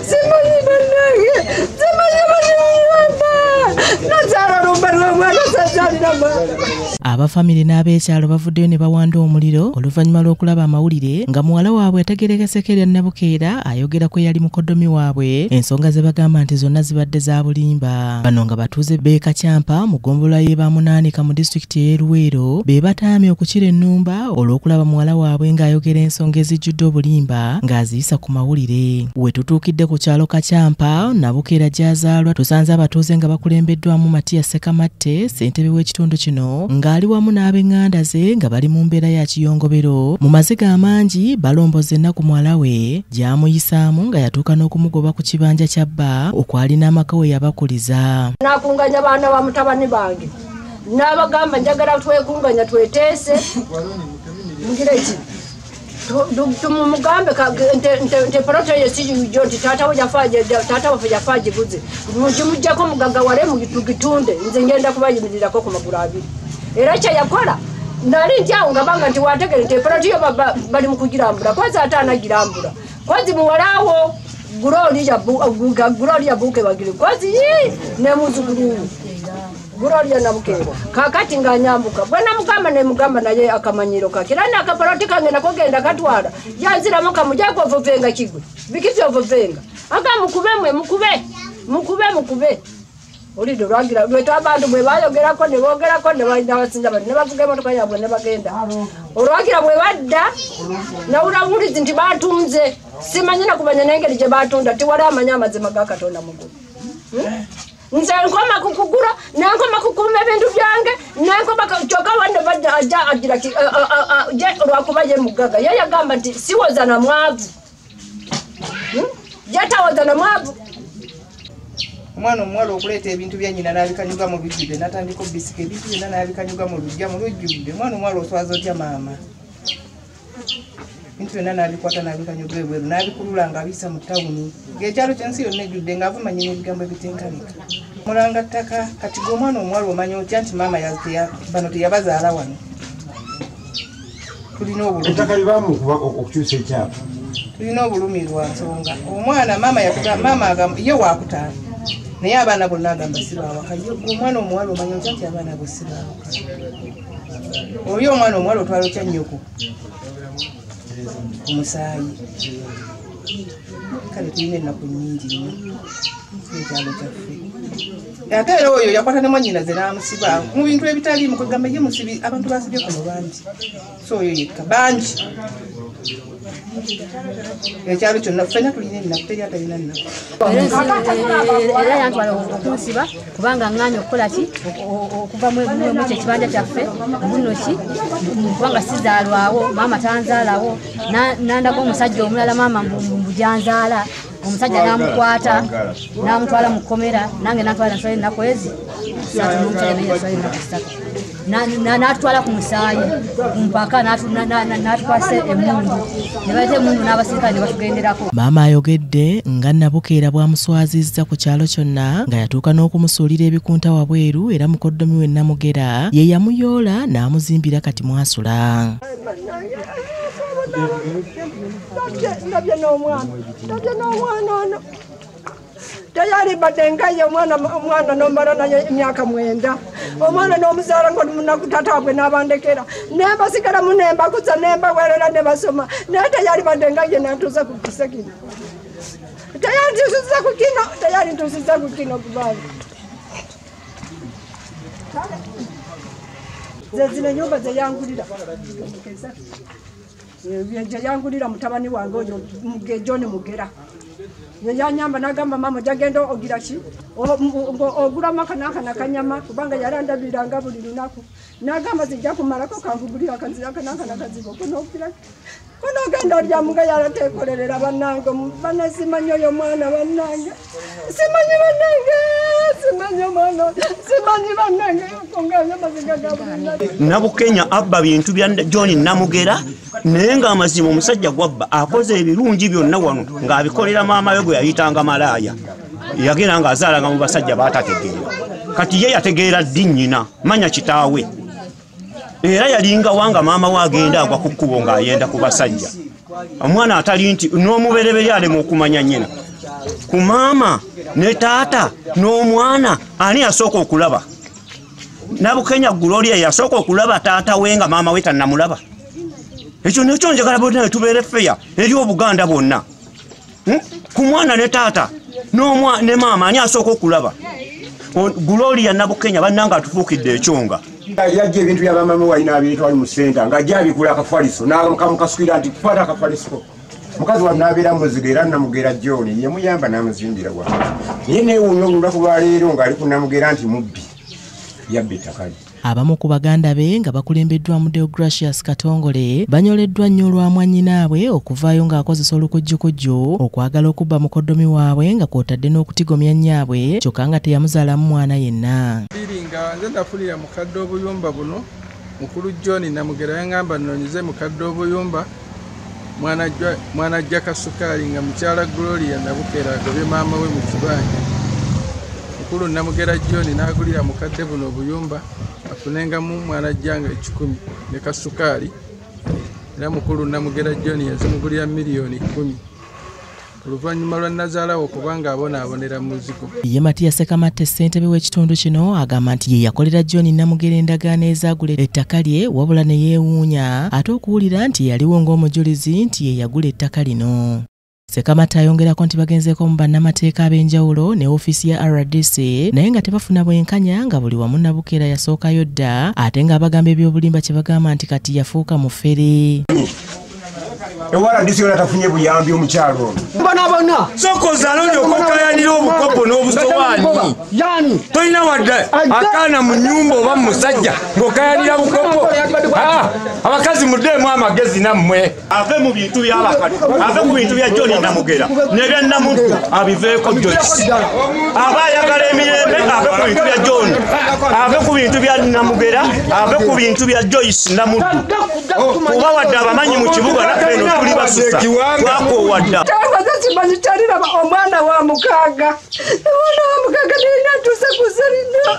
Simanyi bannange. Simanyi bannange. Nazaala lumbalwa mwana sajjalina mwana. Abafamile n'abeekyalo bavuddeyo ne bawanda omuliro oluvannyuma lw'okulaba amawulire nga muwala waabwe ategeerekese erya Nabukeera ayogera kwe yali mukoddomi waabwe ensonga ze bagamba nti zonna zibadde za bulimba. Bano nga batuuze Beekakyampa mu ggombolola y'e Bamunaanika mu disitulikiti y'e Luweero be bataamye okukira ennumba olw'okulaba muwala waabwe ng'ayogera ensonga ezijjudde obulimba ng'aziyisa ku mawulire. We tutuukidde ku kyalo Kakyampa Nabukeera gy'azaalwa tusanze abatuuze nga bakulembeddwamu Matiya Sekamatte ssentebe w'ekitundu kino ng'ali wamu n'ab'eŋŋanda ze nga bali mu mbeera ya kiyongobero mu maziga amangi balomboza ennaku muwala we gy'amuyisaamu nga yatuuka n'okumugoba ku kibanja kya bba okwalina amaka we yabakuliza. Nakunganya baana ba mutabani bange n'abagamba njagala twekunganya tweteese mugire ki tumugambe nte poroto yesijo nti taata waffe yafaaje guze mukimujjako mugaga wale mugitunde nze ngenda kubayimirirako ku magulu abiri. Era kye yakola nali ntyawo nga banga nti wategere nti poroto yo bali mu kugirambula kwanza ate anagirambula kwanzi muwalawo Gloria buke bagire kwanzi ne muzukulu Gloria Nabukeera kakati nganyambuka bwana mugamba ne mugamba naye akamanyiro kakira nakaporoti kange nakogenda katwala yanzira muka mujako vovenga kigwe bikivyo vovenga mukube Olido lwagira lweto abantu bwe bayogerako ne bogerako ne bayina basinja bane bavuga emotoka yabwe ne bagenda olwagira bwe badda nawula mulizi nti batunze simanyina kumanya nengeri gye batunda tiwali amanya amazima ga Katonda mugulu nze nkoma kukugura nankoma kukuma ebintu byange nankoma kyokka wanne badda ajja agira je olwakuba ye mugaga ye yagamba nti siwoza na mwavu yatawoza na mwavu. Omwana omuwala okuleeta ebintu bya nnyina n'abikanyuga mu lujjudde n'atandika obisika ebintu byonna n'abikanyuga mu lujjudde. Omwana omuwala oswaza otya maama? Ebintu byonna n'abikwata n'abikanyuga ebweru n'abikulula ng'abiyisa mu ttawuni ng'ekyalo ky'ensi yonna ejjudde ng'avuma nnyina ebigambo ebitenkanika. Mulanga ttaka kati gwe omwana omuwala omanya otya nti maama bano teyabazaala wano? Tulina obulumi. Ettaka libaamu okukyusa ekyapa. Tulina obulumi lwa nsonga omwana maama yatugamba maama ye waakutaano naye abaana bonna agamba sibaawaka omwana omuwala omanya otya nti abaana bo sibaawaka oli omwana omuwala otwala otya nnyoko ku musaayi kale tulina ennaku nnyingi nnyo ekyalo kyaffe ate era oyo yakwata ne mwannyinaze n'amusiba mu bintu ebitaliimu kwegamba ye musibi abantu basibye kuno bangi so oyo yekka bangi ekyalo kyonna ffenna tulina ennaku teri atalina nnaku era yantwala okunsiba kubanga ŋŋaanya okukola ki okuva mu ekyo ekibanja kyaffe muno ki kubanga sizaalwawo maama tanzaalawo nandaga omusajja omulala maama mbugyanzaala omusajja n'amukwata n'amutwala mu kkomera nange natwala nswala ennaku ezi n'atutwala ku musaayi mpaka n'atukwasa emmundu ne baleeta emmundu n'abasirikale ne batugenderako. Maama ayogedde nga Nabukeera bw'amuswazizza ku kyalo kyonna nga yatuuka n'okumusuulira ebikunta wabweru era mukoddomi we Namugeera ye yamuyoola n'amuzimbira kati mwasula. Ndabye n'omwana ono tayali badde ngaye omwana nomala naye emyaka 9 omwana n'omuzaala ng'omunaku tataabwe n'abandekera nembasigalamu nembakuza nembawerera ne basoma naye tayali badde ngaye nantuusa ku kisa kino tayali ntuusiza ku kino kubanga zezino ennyumba zeyangulira yangulira mutabani wange oyo John Mugera yanyamba nagamba mama jagenda ogira ki ogula maka nakanyama kubanga yarandabiranga buli lunaku nagamba zijja kumalako kankugulira nakaziko kono genda olya muga yaratekolerera bannange banasimanyi oyo mwana bannange simanyi bannange konganya maziga gabulina Nabukenya abba bintu bya John Namugera naye ng'amazima omusajja gwabba akoze ebirungi byonna wano ng'abikolera maama we gwe yayitanga malaaya yagenda ng'azaalanga mu basajja baatategeera kati ye yategeera ddi nnyina manya kitaawe era yalinga wanga maama we agenda agwa ku kkubo ng'ayenda ku basajja omwana atali nti n'omubereberye alema okumanya nnyina ku maama ne taata n'omwana ani yasooka okulaba? Nabukenya Gloria yasooka okulaba taata we nga maama we tannamulaba. Ekyo nekyo njagala bonna tubeere feya eri Obuganda bwonna. Ku mwana ne taata ne maama ani asooka okulaba? Gloria Nabukenya bannanga atufuukidde ekyonga. Yajja ebintu by'abamaama walina abiri twali mu ssenta ng'ajja abikula akafaliso n'akamukasukira nti kukwata akafaliso. Mukazi wa nabeera muzigo era Namugera John ye muyamba n'amuzimbira wa. Naye neewuunya olunaku lwa leero ng'ali ku Namugera nti mubbi yabba ettaka lye. Abamu ku baganda be nga bakulembeddwa mu Deogracius Katongole banyoleddwa nnyo olwa mwannyinaabwe okuvaayo ng'akozesa olukujjukujju okwagala okubba mukoddomi waabwe nga kw'otadde n'okutigomya nnyaabwe kyokka nga teyamuzaalamu mwana yenna. Nga nze nafunira mukadde obuyumba buno mukulu John Namugera yangamba nnoonyize mukadde obuyumba mwana ajja Kasukaali nga mukyala Gloria Nabukera agobye maama we mu kibanja. Mukulu Namugera John n'agulira mukadde buno obuyumba afunengamu mwana ajjanga 10 ne Kasukaali era mukulu Namugera John yazimugulira miliyoni 10 oluvannyuma lwa Nazaalawo kubanga abonaabonera muzigo. Ye Matiya Sekamatte ssentebe w'ekitundu kino agamba nti ye yakolera John Namugera endagaano ezaagula ettaka lye wabula ne yeewuunya ate okuwulira nti yaliwo ng'omujulizi nti ye yagula ettaka lino. Sekamatte ayongerako nti bagenzeeko mu bannamateeka ab'enjawulo ne ofiisi ya RDC naye nga tebafuna bwenkanya nga buli wamu Nabukera yasookayo dda ate ng'abagamba eby'obulimba kye bagamba nti kati yafuuka mufere. RDC yona tafunye buyambi omukyalo ono. Bona sokoza alonyo okukayanira obukopo n'obusowaani. Tolina wadde akaana mu nnyumba oba mu musajja ng'okayanira bukopo. Abakazi muddeemu amagezi nammwe. Ave mu bintu by'abakadde, ave ku bintu bya John Namugera n'ebya Namuddu abiveeko Joyce. Aba ayagala emirembe ave ku bintu bya John, ave ku bintu bya Namugera, ave ku bintu bya Joyce Namuddu. Kuba wadde abamanyi mu kibuga naffe eno tuli basusa twakoowadda. Kimanyi kyaliraba omwana wa mukaaga. Omwana wa mukaaga nina atuuse ku Serena.